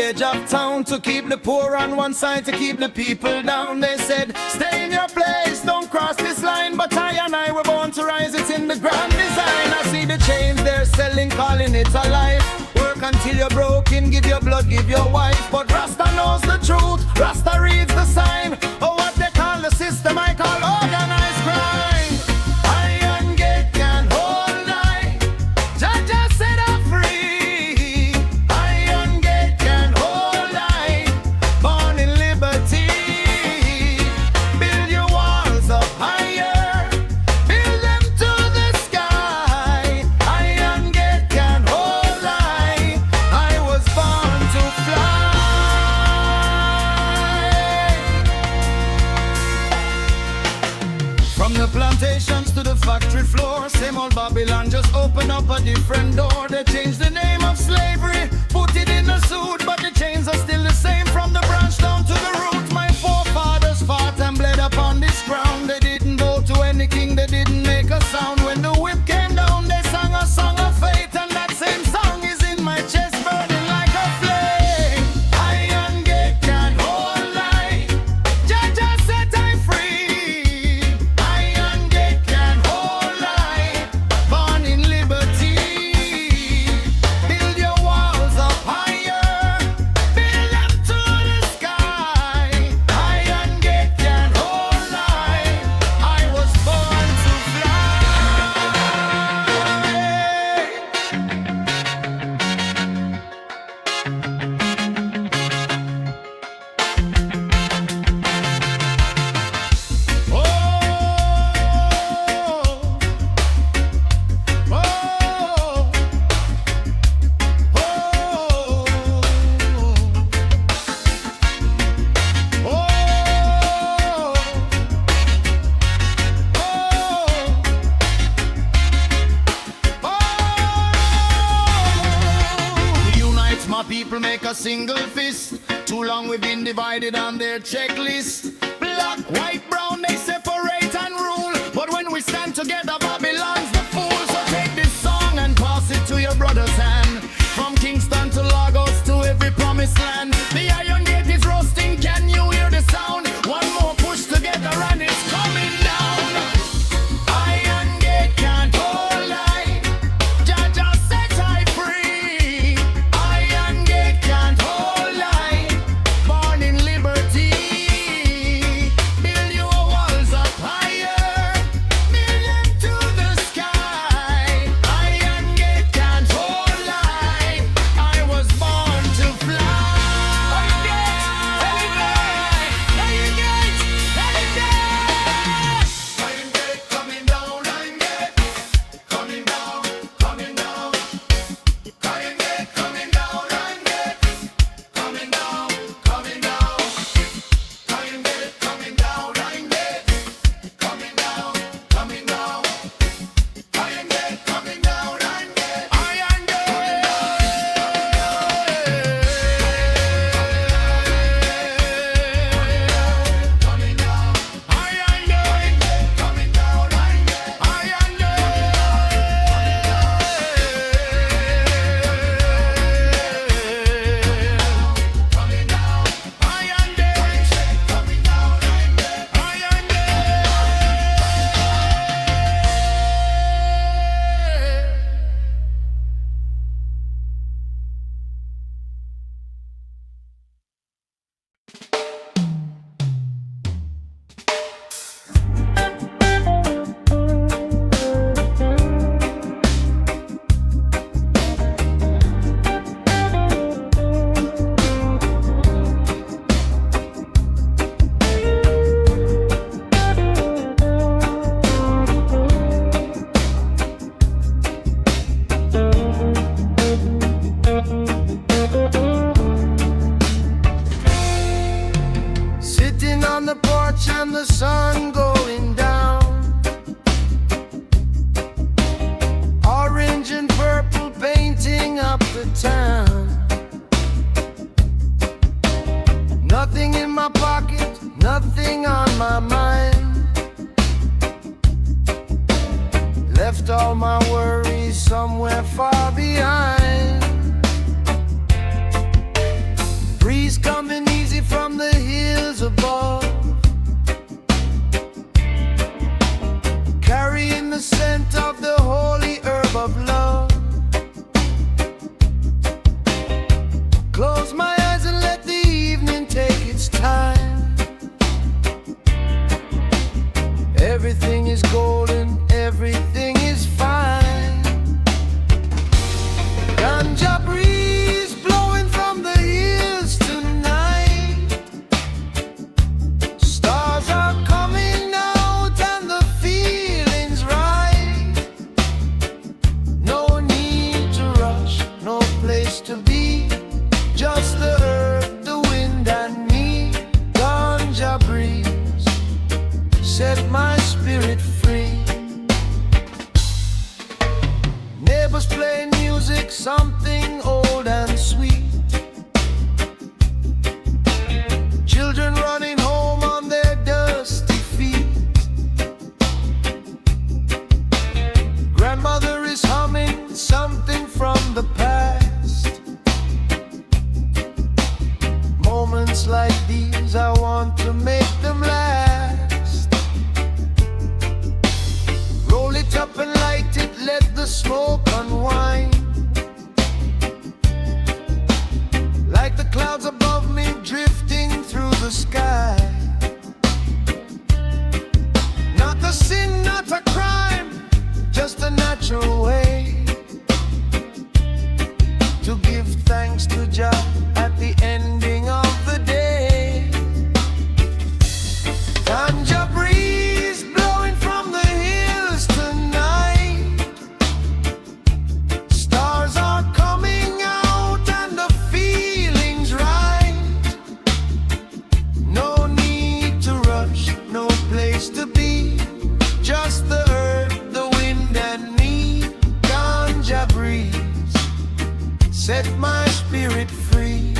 edge of town to keep the poor on one side, to keep the people down. They said, stay in your place, don't cross this line. But I and I were born to rise, it's in the grand design. I see the chains they're selling, calling it a life. Work until you're broken, give your blood, give your wife. But Rasta knows the truth, Rasta reads the sign. Oh, what they call the system, I call organized crime. Iron gate can't hold I, Jah set her free. Iron gate can't hold I, born in liberty. Build your walls up higher, build them to the sky. Iron gate can't hold I was born to fly. From the plantations to the factory floor, same old Babylon just open up a different door. They changed the name of slavery, put it in a suit, but the chains are still the same from the branch down to the root. My forefathers fought and bled upon this ground. They didn't bow to any king, they didn't make a sound. When the whip came down, they sang a song of faith, and that same song is in my chest, burning like a flame. Iron gate can't hold I, Jah set I free. Iron gate can't hold I, born in liberty. Build your walls up higher, build them to the sky. Iron gate can't hold I was born to fly. Unite my people, make a single fist. Too long we've been divided on their checklist. Black, white, brown, they separate and rule. But when we stand together, Babylon's the fool. So take this song and pass it to your brother's hand. From Kingston to Lagos to every promised land. The iron gate is roasting, can you hear the sound? One more push together and it's coming down. Iron gate can't hold I, Jah set I free. Iron gate can't hold I, born in liberty. Build your walls up higher, build them to the sky. Iron gate can't hold I was born to fly. Iron gate, iron gate, iron gate. Iron gate coming down, iron gate coming down, coming down. Iron gate coming down, iron gate coming down, coming down. Iron gate coming down, iron gate coming down, coming down. Iron gate coming down, iron gate. Iron gate coming down. Iron gate coming down, iron gate. Iron coming down. Iron gate coming down, iron gate. Iron Sitting on the porch and the sun going down. Orange and purple painting up the town. Nothing in my pocket, nothing on my mind. Left all my worries somewhere far behind. above, carrying the scent of the holy herb of love. Close my eyes and let the evening take its time. Everything is golden, everything is fine. Ganja breeze blowing from the hills tonight. Stars are coming out and the feeling's right. No need to rush, no place to be. Just the earth, the wind and me. Ganja breeze set my spirit free. Neighbors playing music, something old and sweet. Children running home on their dusty feet. Grandmother is humming something from the past. Moments like these, I want to make them last. Roll it up and light it, let the smoke unwind. Like the clouds above me drifting through the sky. Not a sin, not a crime, just a natural way to give thanks to Jah at the ending of the day. Ganja breeze blowing from the hills tonight. Stars are coming out and the feeling's right. No need to rush, no place to be. Just the earth, the wind and me. Ganja breeze set my spirit free.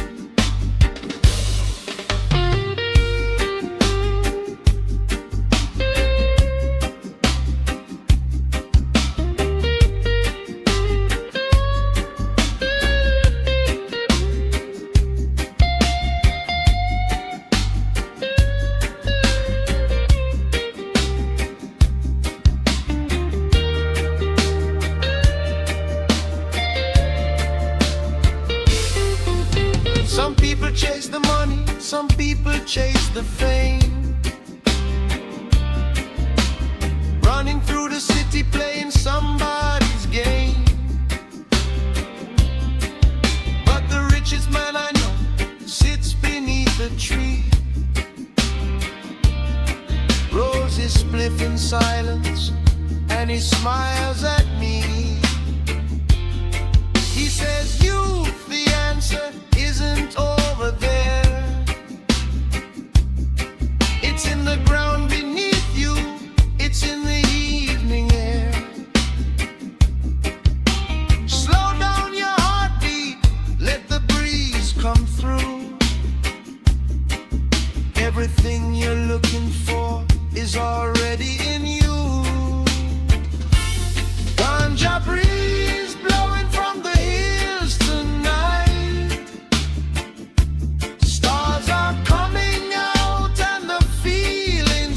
Some people chase the money, some people chase the fame. Running through the city playing somebody's game. But the richest man I know sits beneath a tree. Rolls his spliff in silence and he smiles at me. He says, youth, the answer isn't over there. It's in the ground beneath you, it's in the evening air. Slow down your heartbeat, let the breeze come through. Everything you're looking for is already in you. Ganja breeze blowing from the hills tonight. Stars are coming out and the feeling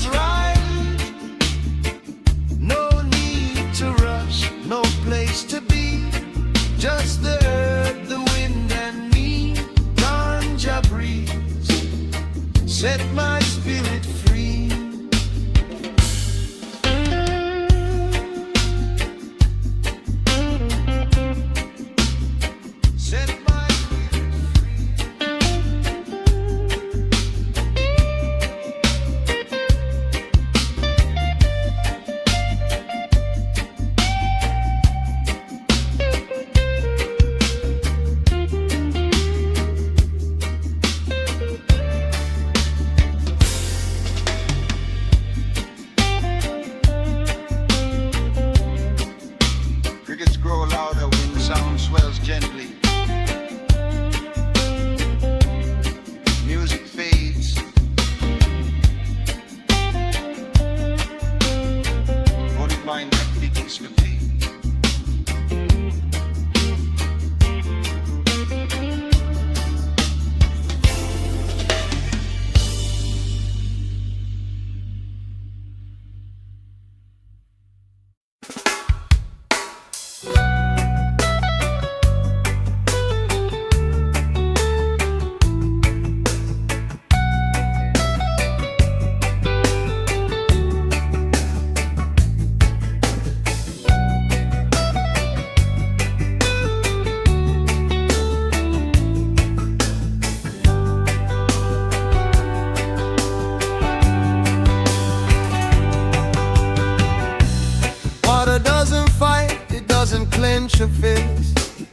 clench a fist.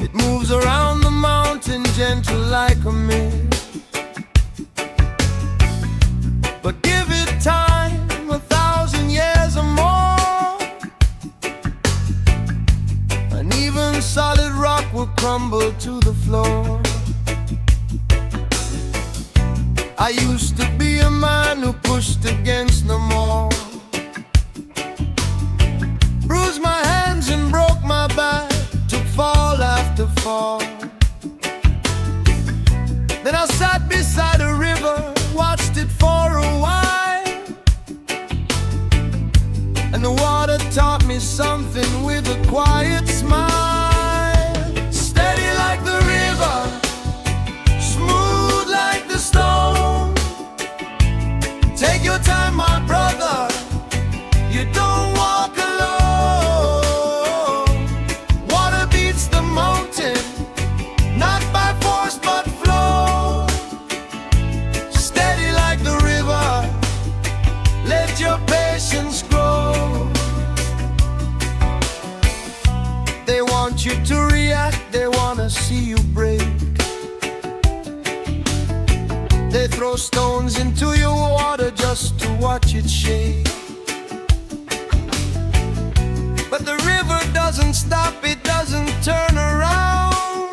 It moves around the mountain gentle like a mist. But give it time, 1,000 years or more, and even solid rock will crumble to the floor. I used to be a man who pushed against the more, bruised my hands and broke my back, took fall after fall. Then I sat beside a river, watched it for a while, and the water taught me something with a quiet smile. Steady like the river, smooth like the stone. Take your time, my brother, you don't walk alone. Water beats the mountain, not by force but flow. Steady like the river, let your patience grow. They want you to react, they wanna see you break. They throw stones into your water just to watch it shake. But the river doesn't stop, it doesn't turn around.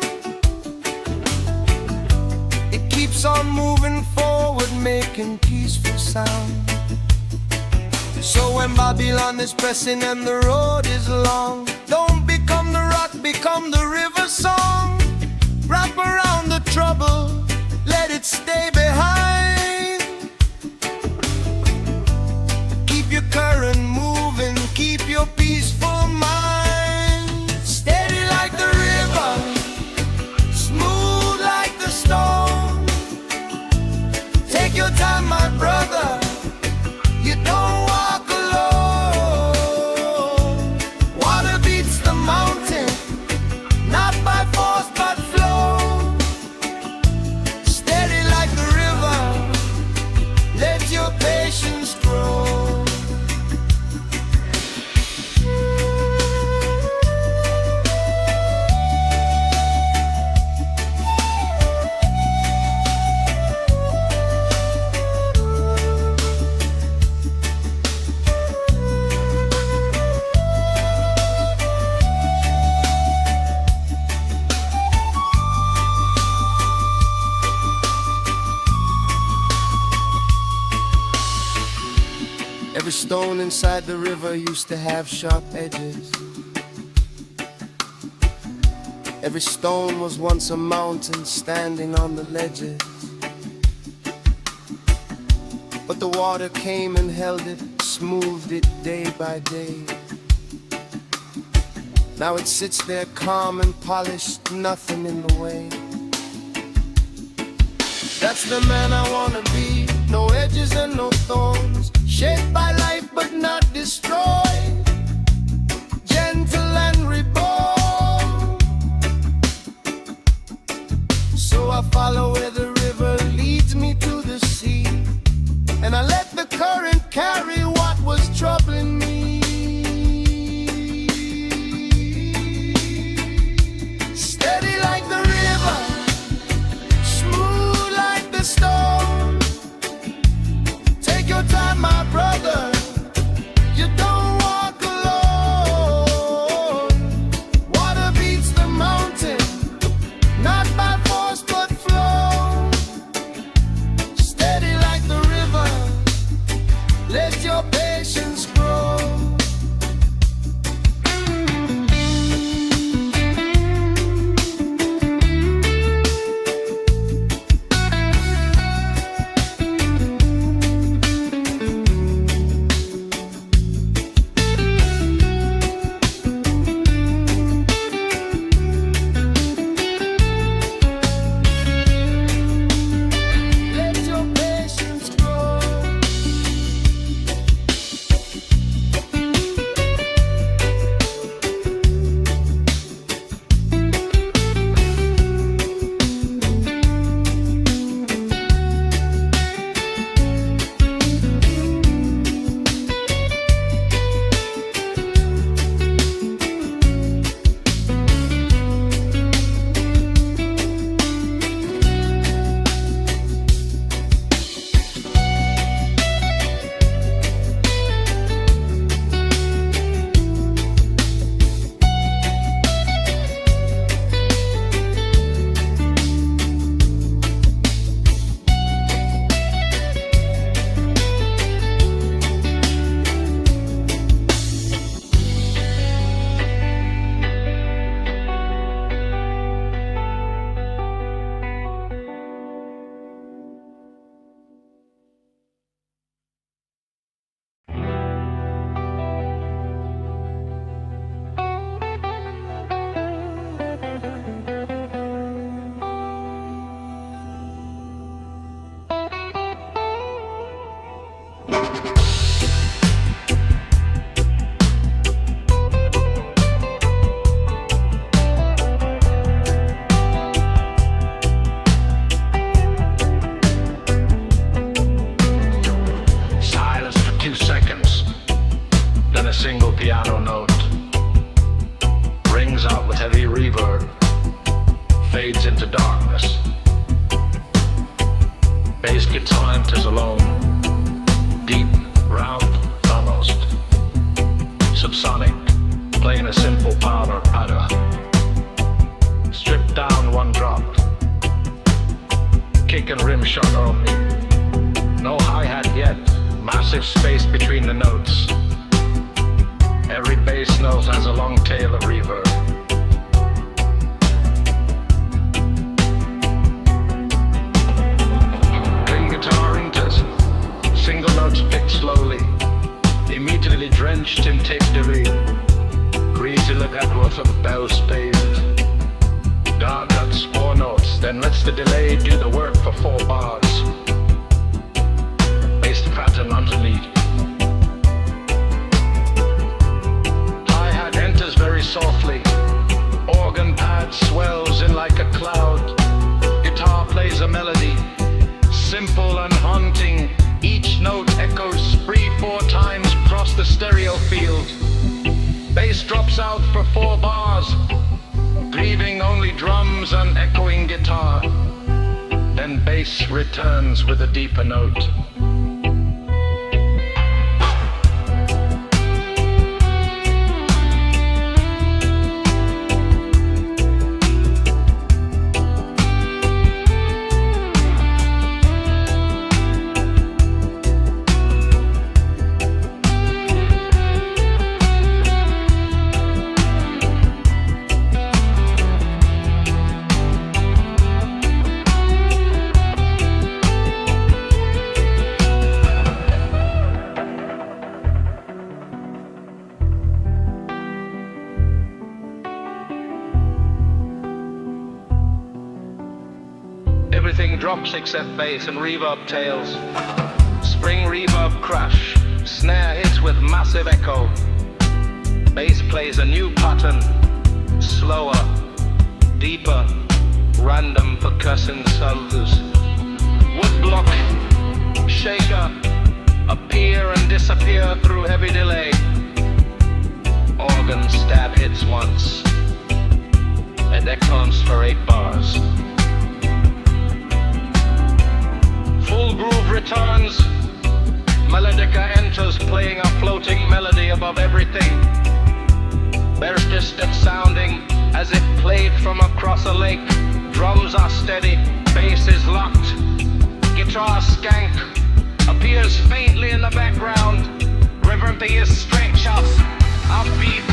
It keeps on moving forward, making peaceful sound. So when Babylon is pressing and the road is long, don't become the rock, become the river song. Wrap around the trouble, let it stay behind. Keep your current moving, keep your peaceful mind. Steady like the river, smooth like the stone. Take your time, my brother, you don't walk alone. Water beats the mountain, not by force but flow. Steady like the river, let your patience grow. Every stone inside the river used to have sharp edges. Every stone was once a mountain standing on the ledges. But the water came and held it, smoothed it day by day. Now it sits there calm and polished, nothing in the way. That's the man I wanna be, no edges and no thorns, shaped by life but not destroyed, gentle and reborn. So I follow where the river leads me to the sea, and I let the current carry what was troubling me. Steady like the river, smooth like the stone. Take your time, my brother, you don't walk alone. Water beats the mountain, not by force but flow. Steady like the river, let your patience grow. single piano note rings out with heavy reverb, fades into darkness. Bass guitar enters alone, deep, round, almost subsonic, playing a simple powder patter. Stripped down one drop, kick and rim shot only. No hi-hat yet, massive space between the notes. Every bass note has a long tail of reverb. Clean guitar enters, single notes picked slowly, immediately drenched in tape delay. Greasy legato from bell spaced. Dark cuts, 4 notes, then lets the delay do the work for 4 bars. Bass pattern underneath. Hi-hat enters very softly. Organ pad swells in like a cloud. Guitar plays a melody, simple and haunting. Each note echoes 3-4 times across the stereo field. Bass drops out for 4 bars, leaving only drums and echoing guitar. Then bass returns with a deeper note. Everything drops except bass and reverb tails. Spring reverb crash, snare hits with massive echo. Bass plays a new pattern, slower, deeper, random percussion solos. Woodblock, shaker, appear and disappear through heavy delay. Organ stab hits once, and echoes for 8 bars. Full groove returns, melodica enters playing a floating melody above everything. There's distant sounding as if played from across a lake. Drums are steady, bass is locked. Guitar skank appears faintly in the background. Reverb is stretch up, upbeat.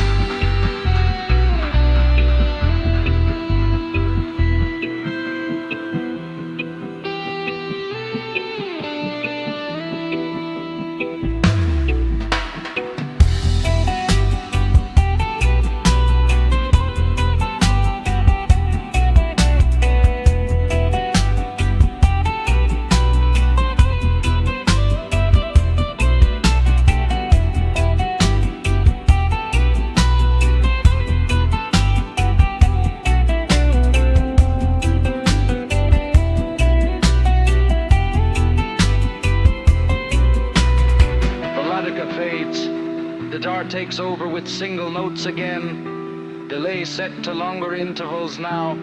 Takes over with single notes again. Delay set to longer intervals now.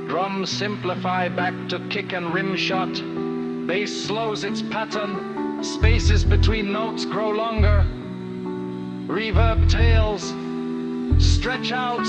Drums simplify back to kick and rim shot. Bass slows its pattern. Spaces between notes grow longer. Reverb tails stretch out.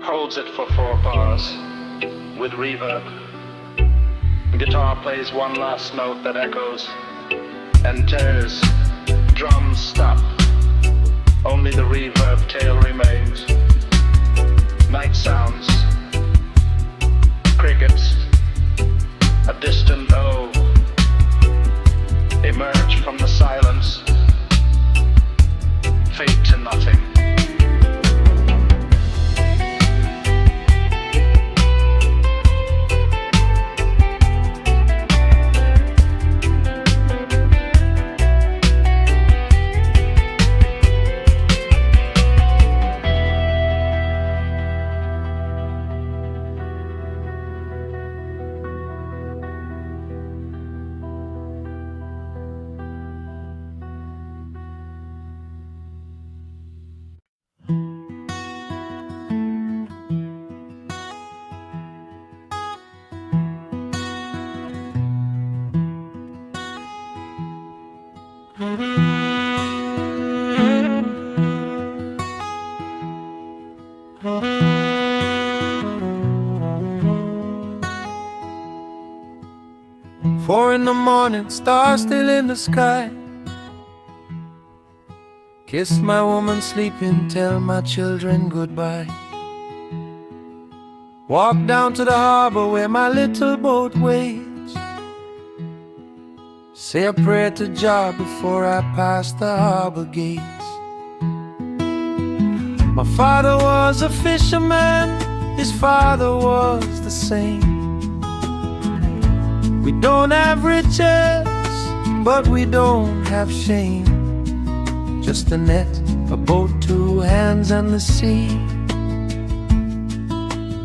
holds it for 4 bars with reverb. Guitar plays one last note that echoes and tears. Drums stop. Only the reverb tail remains. Night sounds. Crickets. A distant oh emerge from the silence. Fade to nothing. Four in the morning, stars still in the sky. Kiss my woman sleeping, tell my children goodbye. Walk down to the harbor where my little boat waits. Say a prayer to Jah before I pass the harbor gates. My father was a fisherman, his father was the same. We don't have riches, but we don't have shame. Just a net, a boat, 2 hands and the sea.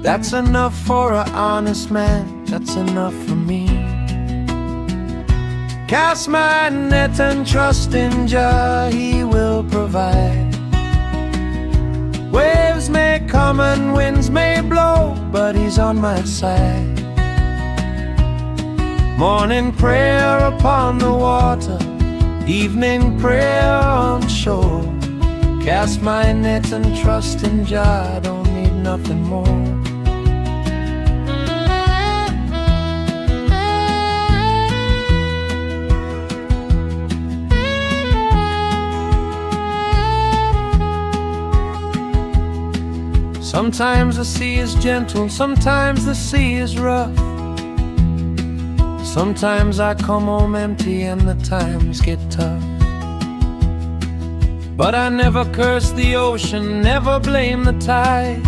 That's enough for an honest man, that's enough for me. Cast my net and trust in Jah, He will provide. Waves may come and winds may blow, but He's on my side. Morning prayer upon the water, evening prayer on shore. Cast my net and trust in Jah, I don't need nothing more. Sometimes the sea is gentle, sometimes the sea is rough. Sometimes I come home empty and the times get tough. But I never curse the ocean, never blame the tide.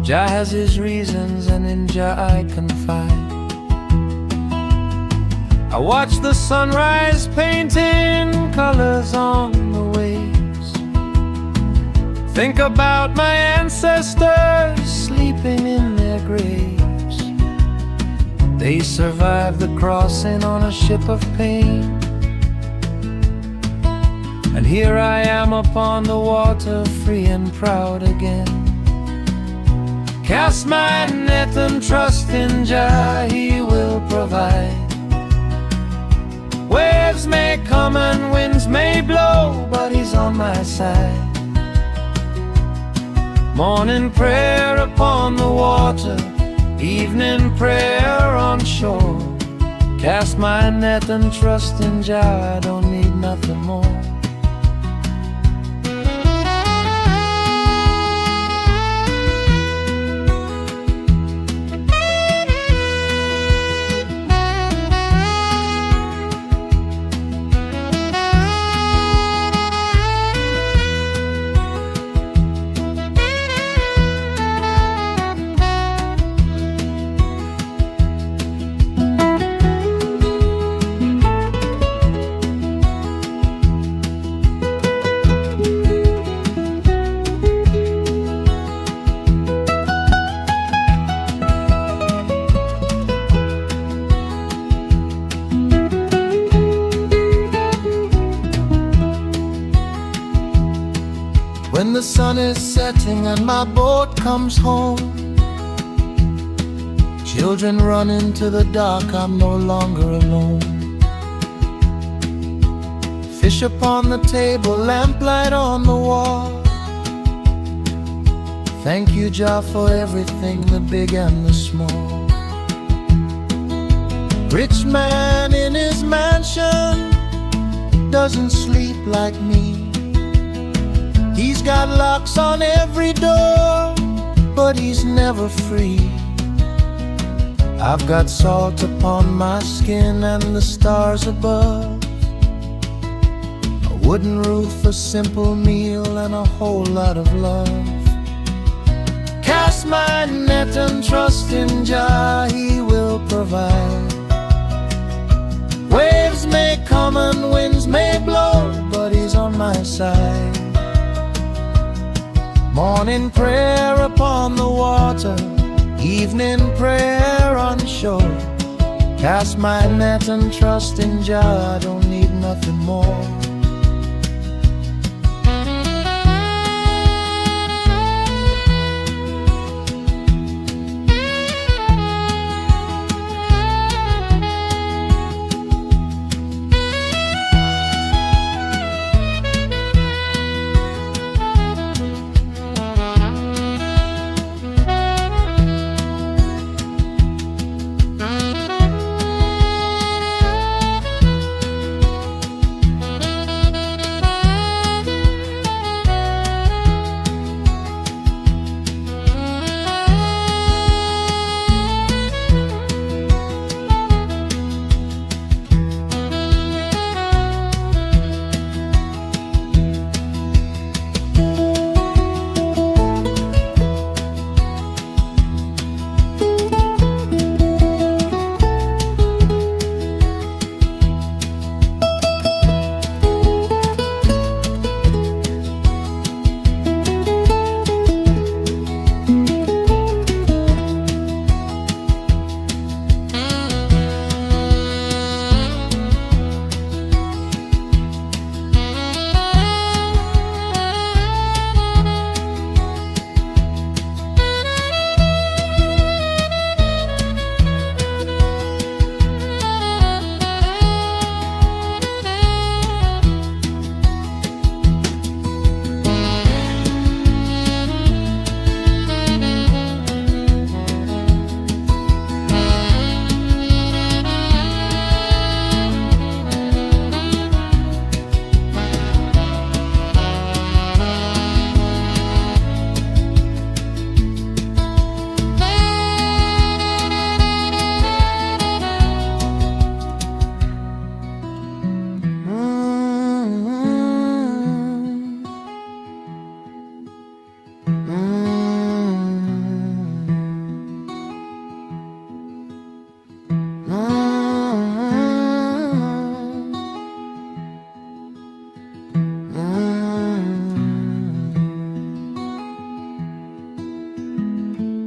Jah has His reasons and in Jah I confide. I watch the sunrise painting colors on the waves. Think about my ancestors sleeping in their graves. They survived the crossing on a ship of pain. And here I am upon the water, free and proud again. Cast my net and trust in Jah, He will provide. Waves may come and winds may blow, but He's on my side. Morning prayer upon the water, evening prayer on shore. Cast my net and trust in Jah, I don't need nothing more. When the sun is setting and my boat comes home, children run into the dark, I'm no longer alone. Fish upon the table, lamplight on the wall. Thank you, Jah, for everything, the big and the small. Rich man in his mansion doesn't sleep like me. He's got locks on every door, but he's never free. I've got salt upon my skin and the stars above, a wooden roof, a simple meal, and a whole lot of love. Cast my net and trust in Jah, He will provide. Waves may come and winds may blow, but He's on my side. Morning prayer upon the water, evening prayer on shore. Cast my net and trust in Jah, I don't need nothing more.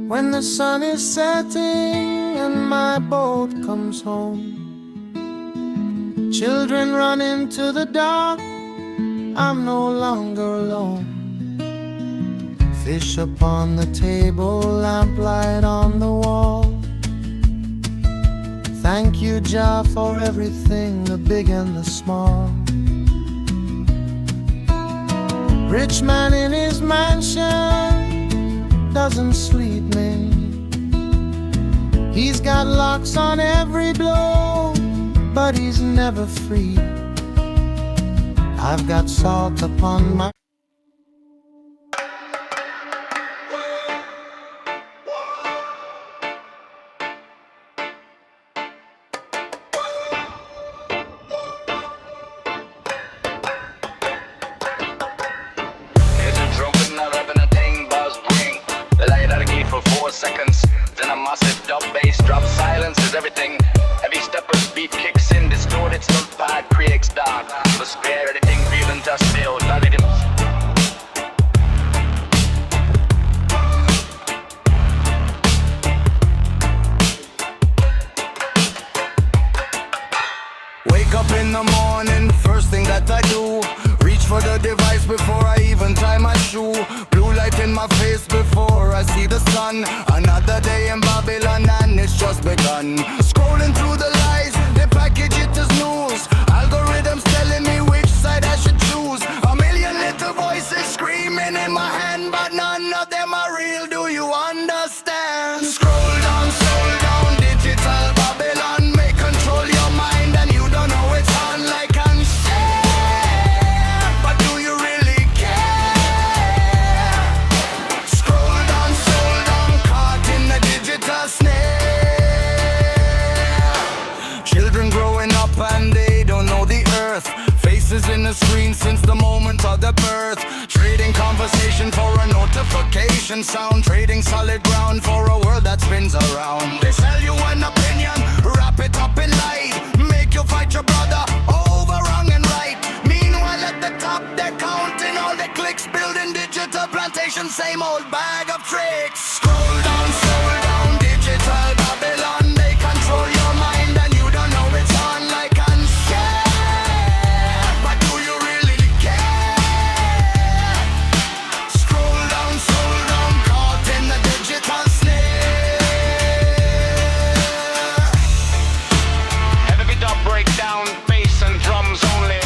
When the sun is setting and my boat comes home, children run into the dark, I'm no longer alone. Fish upon the table, lamplight on the wall. Thank you, Jah, for everything, the big and the small. Rich man in his mansion doesn't sleep, man. He's got locks on every door, but he's never free. I've got salt upon my seconds, then a massive dub bass drop. Silence is everything. Heavy steppers beat kicks in, distorted stunt pad creates dark. But spare anything feeling to still riddims. Wake up in the morning, first thing that I do, reach for the device before I even tie my shoe. Blue light in my face before I see the sun. Another day in Babylon and it's just begun. Scrolling through the lies, they package it as news. Algorithms telling me which side I should choose. A million little voices screaming in my hand, but none of them are real. conversation for a notification sound, trading solid ground for a world that spins around. They sell you an opinion, wrap it up in light, make you fight your brother over wrong and right. Meanwhile at the top they're counting all the clicks, building digital plantation, same old bag of tricks. Scroll down, digital Babylon, they control your mind and you don't know it's on like unshare. But do you really care? Scroll down, caught in the digital snare. Heavy dub breakdown, bass and drums only.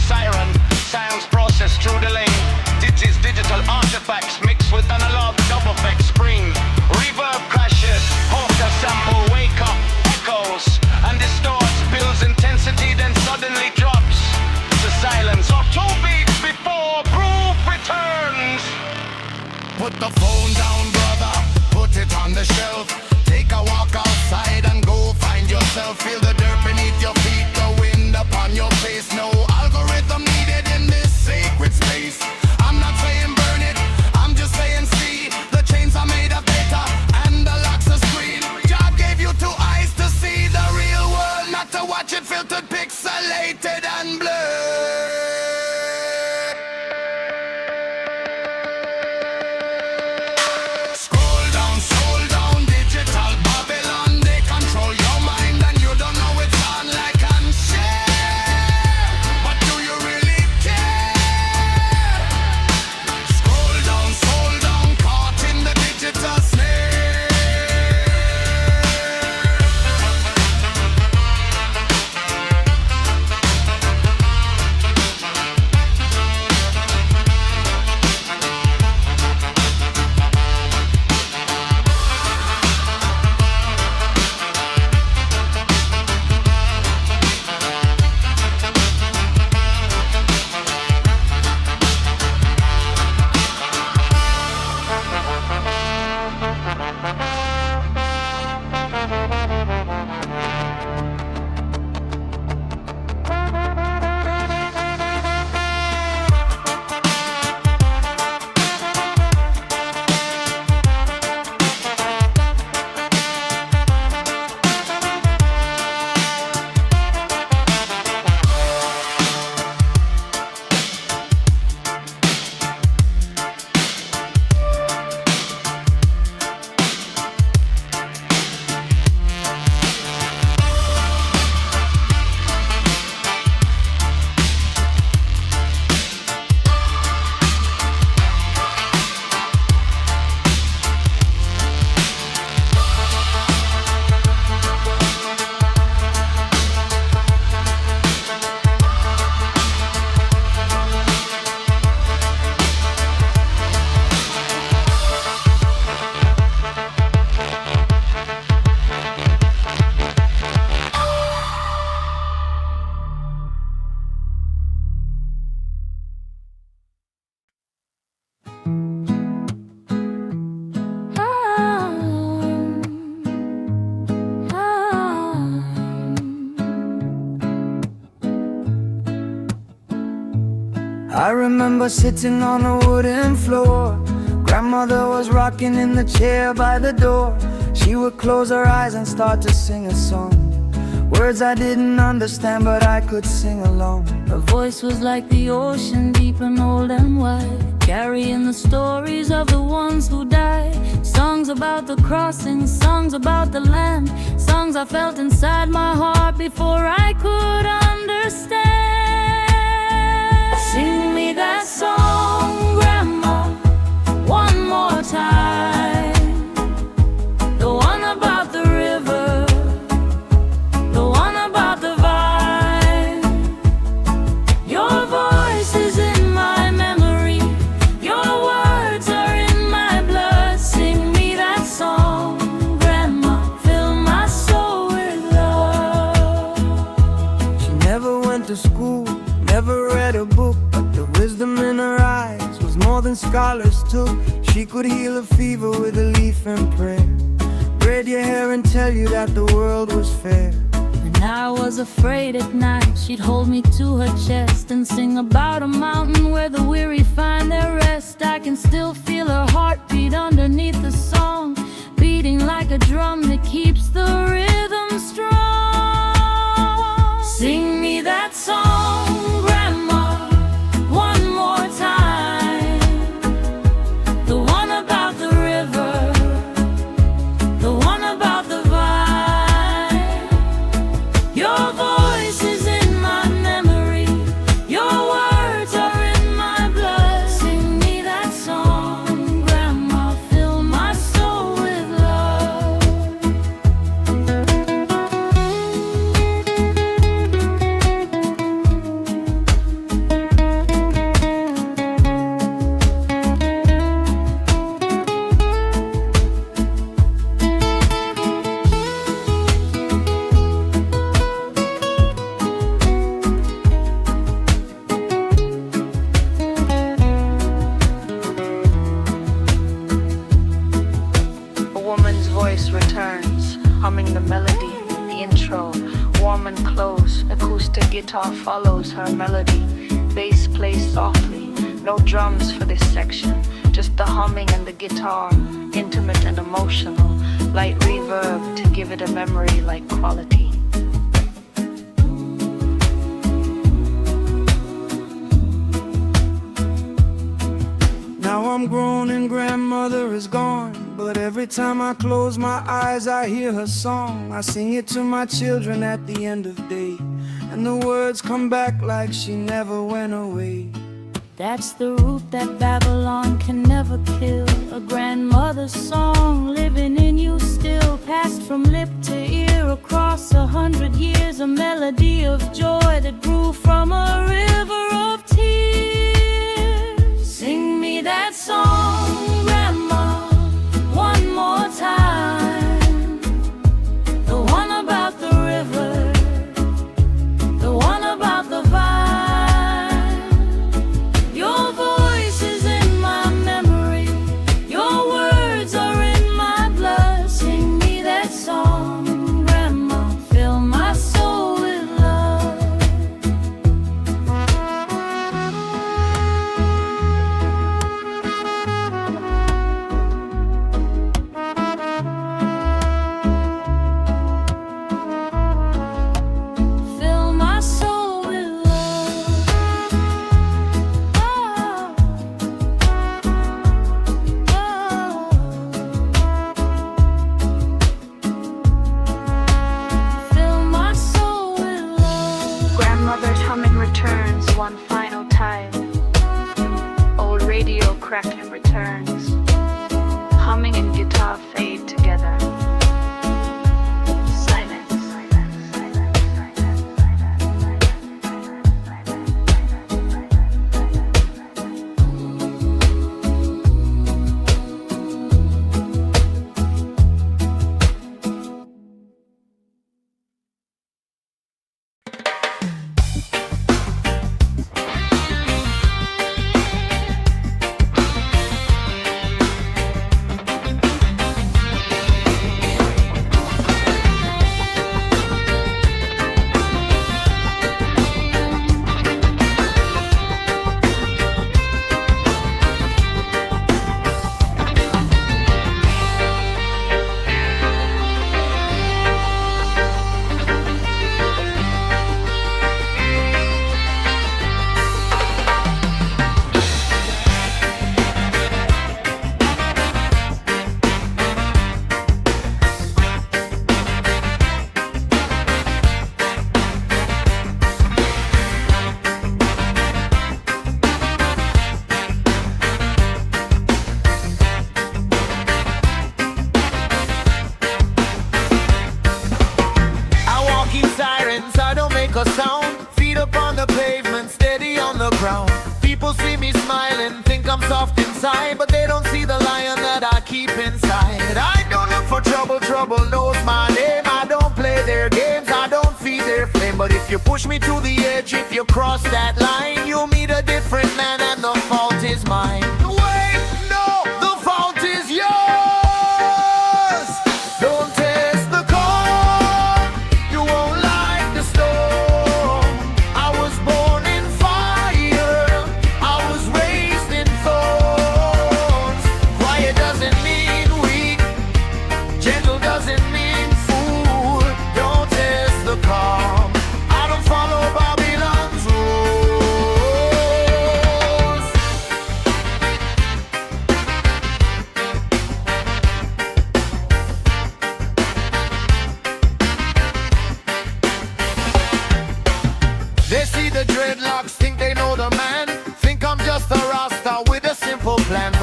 Siren, sounds processed through the lane. Digits, digital artifacts mixed with analog double effect screen. Reverb crashes, off the sample, wake up, echoes, and distorts, builds intensity, then suddenly drops to silence. Or 2 beats before groove returns. Put the phone down, brother, put it on the shelf. Take a walk outside and go find yourself. Feel the dirt beneath your feet, the wind upon your face. No algorithm needed in this sacred space. I'm not saying burn it, I'm just saying see. The chains are made of data and the lock's a screen. God gave you 2 eyes to see the real world, not to watch it filtered, pixelated and blurred. Scroll down, digital Babylon, they control your mind and you don't know it's on like unshare. But do you really care? Scroll down, caught in the digital snare. I remember sitting on a wooden floor. Grandmother was rocking in the chair by the door. She would close her eyes and start to sing a song. Words I didn't understand, but I could sing along. Her voice was like the ocean, deep and old and wide, carrying the stories of the ones who died. Songs about the crossing, songs about the land, songs I felt inside my heart before I could understand. Sing me that song, Grandma, one more time. The one about the river, the one about the vine. Your voice is in my memory, your words are in my blood. Sing me that song, Grandma, fill my soul with love. She never went to school, never read a book, but the wisdom in her eyes was more than scholars took. She could heal a fever with a leaf and prayer, braid your hair and tell you that the world was fair. We When I was afraid at night, she'd hold me to her chest and sing about a mountain where the weary find their rest. I can still feel her heartbeat underneath the song, beating like a drum that keeps the rhythm strong. Sing me that song, Grandma, one more time. The one about the river, the one about the vine. Your voice is in my memory, your words are in my blood. Sing me that song, Grandma, fill my soul with love. A woman's voice returns, humming the melody, the intro, warm and close. Acoustic guitar follows her melody. Bass plays softly, no drums for this section, just the humming and the guitar, intimate and emotional. Light reverb to give it a memory-like quality. Now I'm grown and grandmother is gone, but every time I close my eyes I hear her song. I sing it to my children at the end of day, and the words come back like she never went away. That's the root that Babylon can never kill. A grandmother's song living in you still, passed from lip to ear across 100 years. A melody of joy that grew from a river of tears. Sing me that song, Grandma, one more time. The one about the river, the one about the vine. Your voice is in my memory, your words are in my blood. Sing me that song, Grandma, fill my soul with love. Fill my soul with love. Oh, fill my soul with love. Grandmother's humming returns one final time. Old radio crackling returns. Humming and guitar fade together. Silence. make a sound. Feet up on the pavement, steady on the ground. People see me smiling, think I'm soft inside, but they don't see the lion that I keep inside. I don't look for trouble, trouble knows my name. I don't play their games, I don't feed their flame. But if you push me to the edge, if you cross that line, you'll meet a different man and the fault is mine. Wait, no, the fault is yours. Don't test the car, you won't lie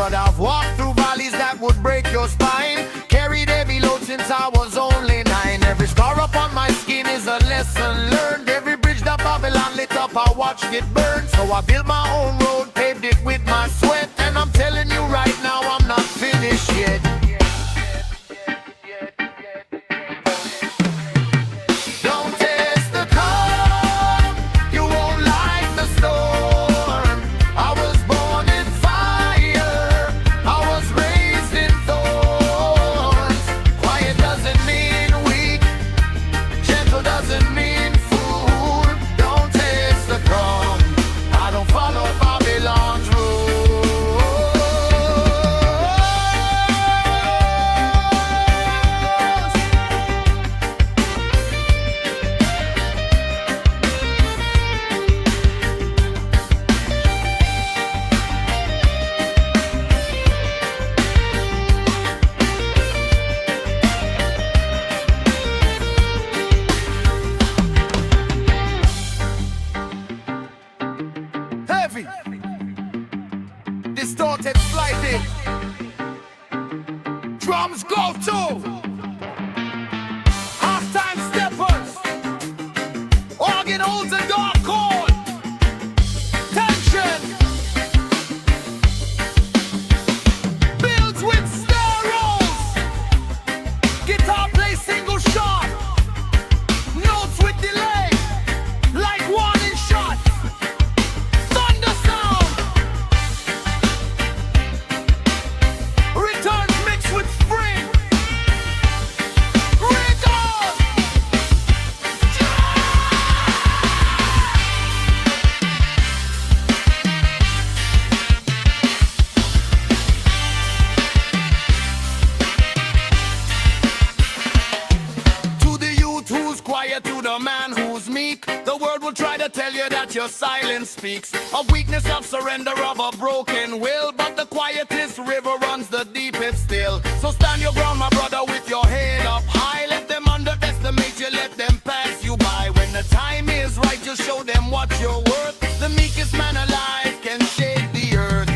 But I've walked through valleys that would break your spine. Carried heavy load since I was only 9. Every scar upon my skin is a lesson learned. Every bridge that Babylon lit up, I watched it burn. So I built my own road, paved it with my sweat. And I'm telling you right now, I'm not finished yet. Don't test the calm, you won't like the storm. I was born in fire, I was raised in thorns. Quiet doesn't mean weak, gentle doesn't mean fool. Don't test the calm, I don't follow Babylon's rules. Heavy, distorted slightly. Drums go to halftime steppers. Organ holds a dark chord. Tension builds with snare rolls. Guitar plays single shot. Notes with delay, like warning shot. Thunder sound returns mixed with spring. Rhythm. To the youth who's quiet, to the man who's meek, the world will try to tell you that your silence speaks of weakness, of surrender, of a broken will. But the quietest river runs the deepest still. So stand your ground, my brother, with your head up high. Let them underestimate you, let them pass you by. When the time is right, you show them what you're worth. The meekest man alive can shake the earth.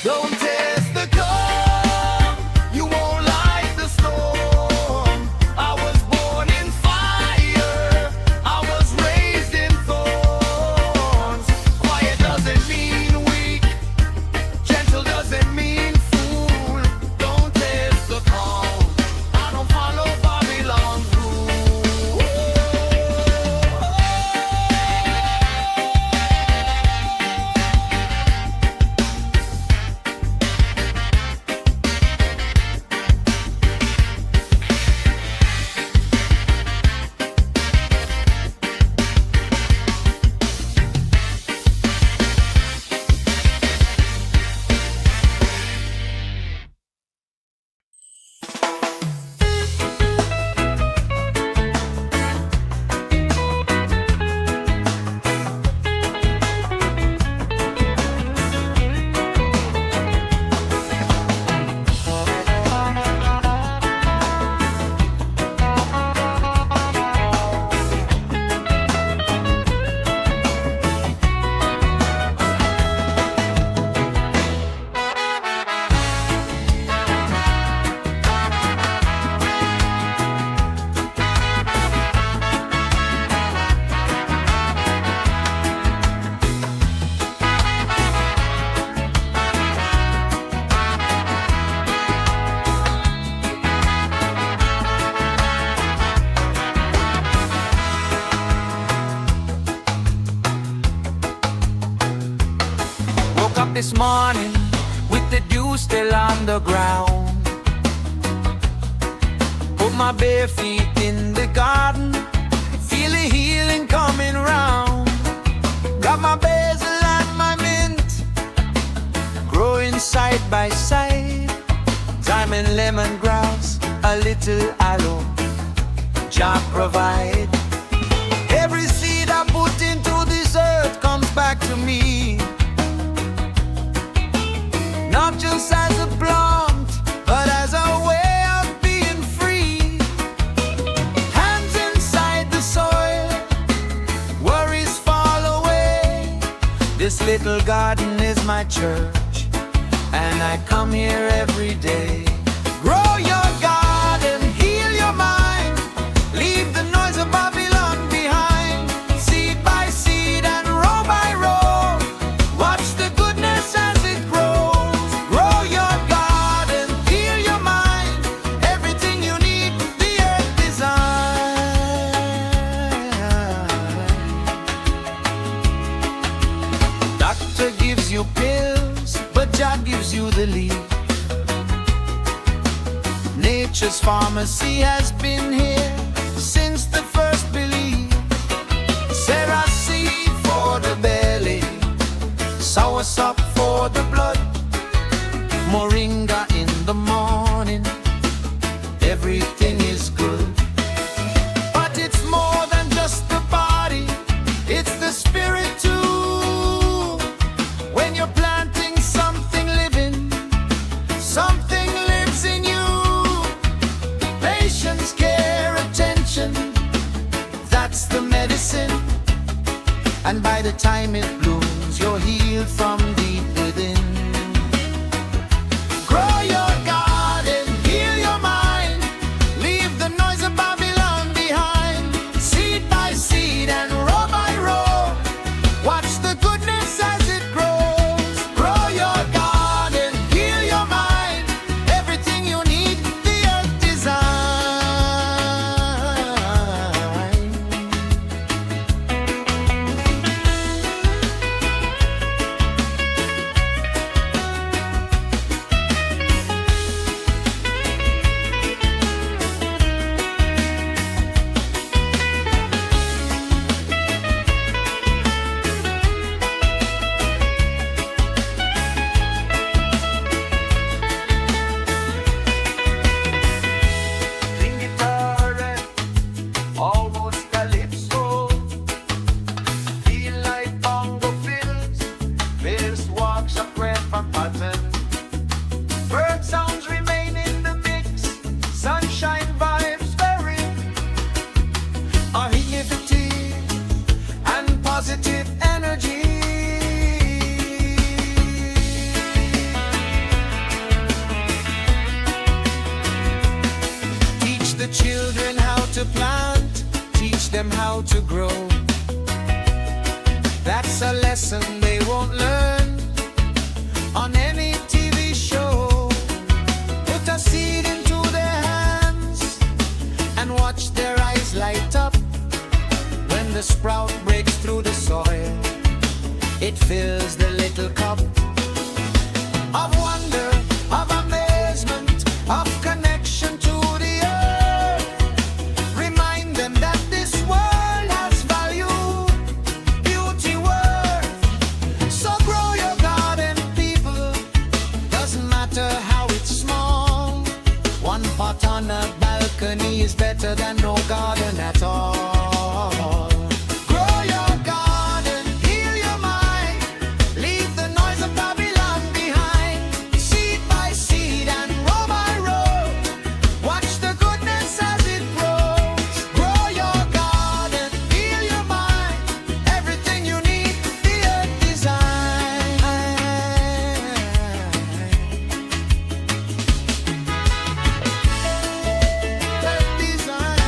Don't test the calm, you won't like the storm. I was born in fire, I was raised in thorns. Quiet doesn't mean weak, gentle doesn't mean fool. Don't test the calm, I don't follow Babylon's rules. Woke up this morning with the dew still on the ground. Put my bare feet in the garden, feel the healing coming round. Got my basil and my mint growing side by side. Thyme and lemongrass, a little aloe, Jah provide. Every seed I put into this earth comes back to me, not just as a plant, but as a way of being free. Hands inside the soil, worries fall away. This little garden is my church, and I come here every day. Grow your garden, heal your mind, leave the noise of Babylon behind. Seed by seed and row by row, watch the goodness as it grows. Grow your garden, heal your mind, everything you need, the earth design. Doctor gives you pills, but Jah gives you the leaf. Nature's pharmacy has been here since the first belief. Sarah seed for the belly, soursop for the blood, moringa in the morning, everything is good. But it's more than just the body, it's the spirit too. When you're planting something living, something lives in you. Patience, care, attention, that's the medicine. And by the time it blooms, you're healed from deep within. Grow your garden, heal your mind, leave the noise of Babylon behind. Seed by seed and row by row, watch the goodness as it grows. Grow your garden, heal your mind, everything you need, the earth design. Sing guitar and almost calypso, feel like bongo fills, bass walks up red from pattern. Bird sounds remain in the mix, sunshine vibes very naivety and positive energy. Teach the children how to plant, teach them how to grow. That's a lesson they won't learn on any TV show. Put a seed into their hands and watch their eyes light up. When the sprout breaks through the soil, it fills the little cup of wonder, of amazement, of connection to the earth. Remind them that this world has value, beauty, worth. So grow your garden, people, doesn't matter how it's small. One pot on a balcony is better than no garden at all. Grow your garden, heal your mind, leave the noise of Babylon behind. Seed by seed and row by row, watch the goodness as it grows. Grow your garden, heal your mind, everything you need, the earth design. Earth design.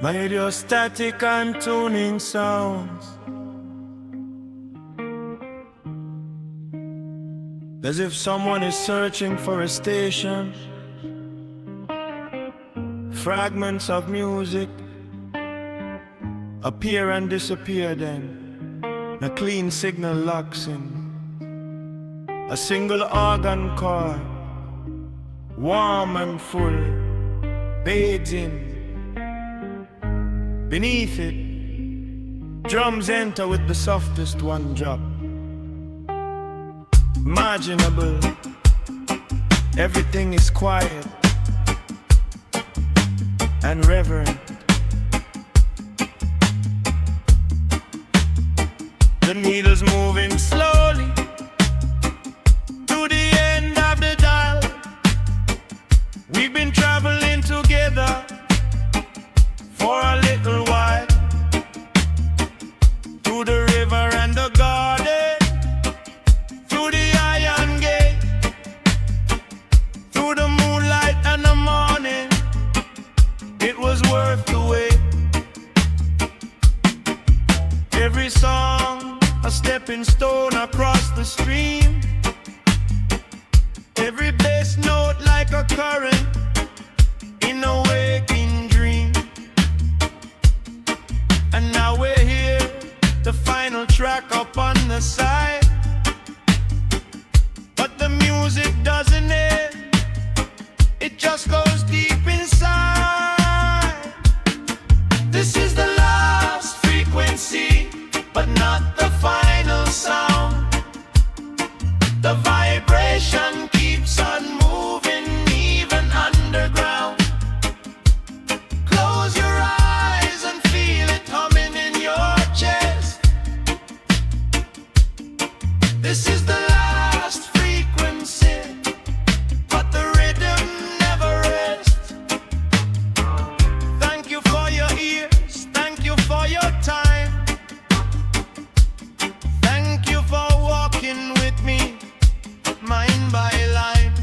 Radio static and tuning sounds, as if someone is searching for a station. Fragments of music appear and disappear, then a clean signal locks in. A single organ core, warm and full, bathes in. Beneath it, drums enter with the softest one drop. Imaginable, everything is quiet and reverent. The needle's moving slowly to the end of the dial. We've been traveling together for a little while, through the river and the garden, through the iron gate, through the moonlight and the morning. It was worth the wait. Every song a stepping stone across the stream, every bass note like a current in a waking dream. And now we're here, the final track up on the side, but the music doesn't end, it just goes deep inside. This is the last frequency, but not the final sound. The vibration keeps on moving, even underground. Close your eyes and feel it humming in your chest. This is the last frequency, but the rhythm never rests. Thank you for your ears, thank you for your time. Thank you for walking with me, line by line.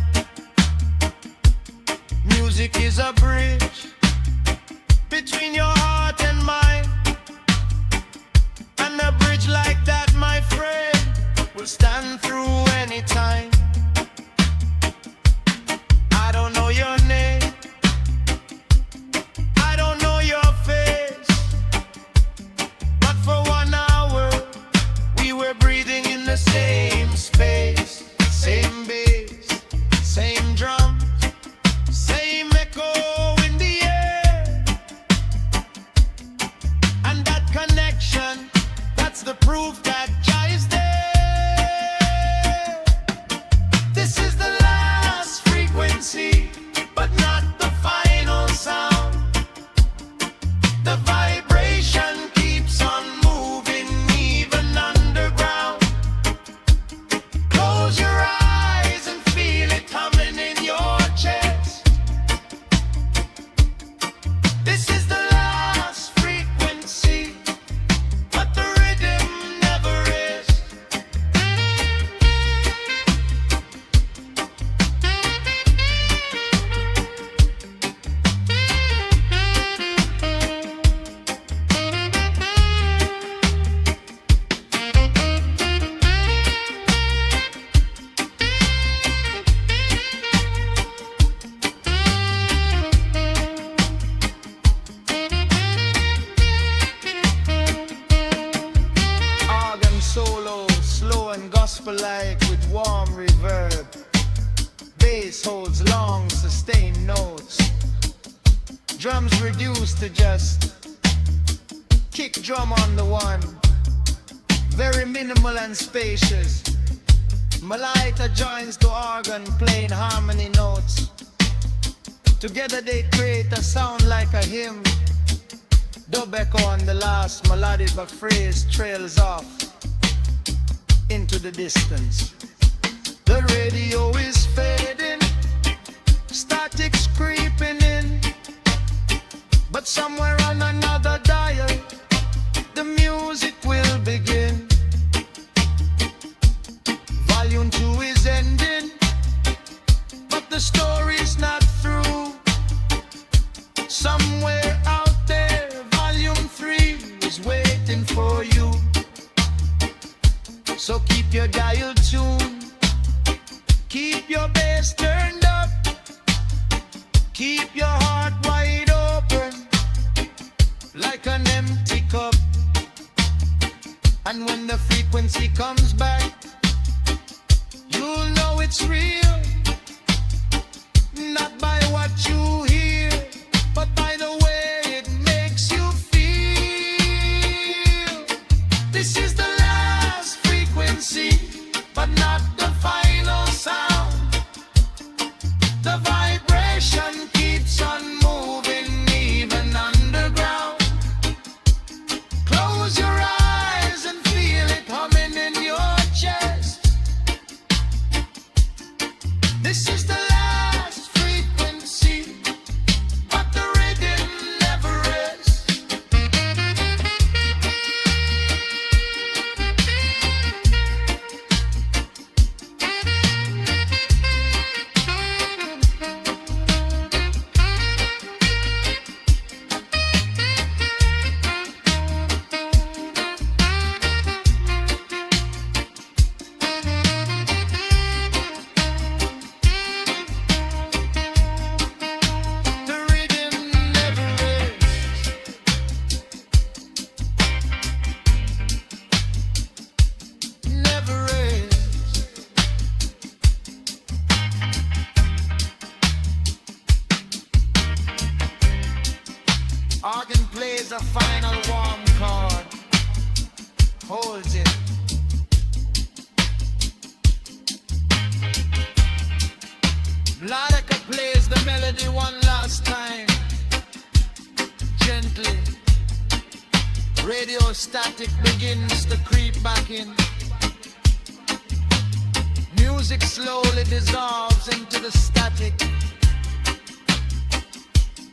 Music is a bridge between your heart and mine, and a bridge like that, my friend, will stand through any time. I don't know your name, I don't know your face, but for 1 hour we were breathing in the same space. Same bass, same drums, same echo in the air. And that connection, that's the proof that Jah is there. This is the last frequency, but not the final sound. The vibration keeps on moving, even underground. Close your eyes and feel it humming in your chest. This is the last frequency, but the rhythm never rests. Organ solo, slow and gospel-like with warm reverb. Bass holds long, sustained notes. Drums reduced to just kick drum on the one. Very minimal and spacious. Malaita joins the organ, playing harmony notes. Together they create a sound like a hymn. Dub echo on the last melodic phrase trails off into the distance. The radio is fading, static's creeping in, but somewhere on another dial, the music will begin. Volume 2 is ending, but the story's not through. Somewhere out there, waiting for you. So keep your dial tuned, keep your bass turned up, keep your heart wide open like an empty cup. And when the frequency comes back, you'll know it's real, not by what you hear, but by the way it makes you feel. This is the last frequency, but not the final sound. The vibration keeps on moving even underground. Close your eyes and feel it humming in your chest. This is the last frequency, but the rhythm never rests. The rhythm never rests. Never rests. Organ plays a final warm chord, holds it. Melodica plays the melody one last time, gently. Radio static begins to creep back in. Music slowly dissolves into the static.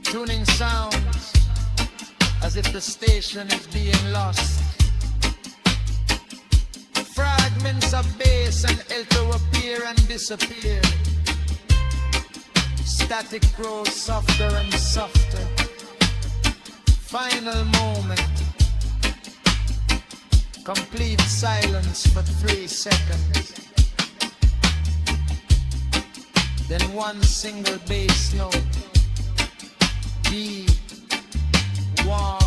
Tuning sounds as if the station is being lost. Fragments of bass and alto appear and disappear. Static grows softer and softer. Final moment. Complete silence for 3 seconds. Then one single bass note. Deep, warm.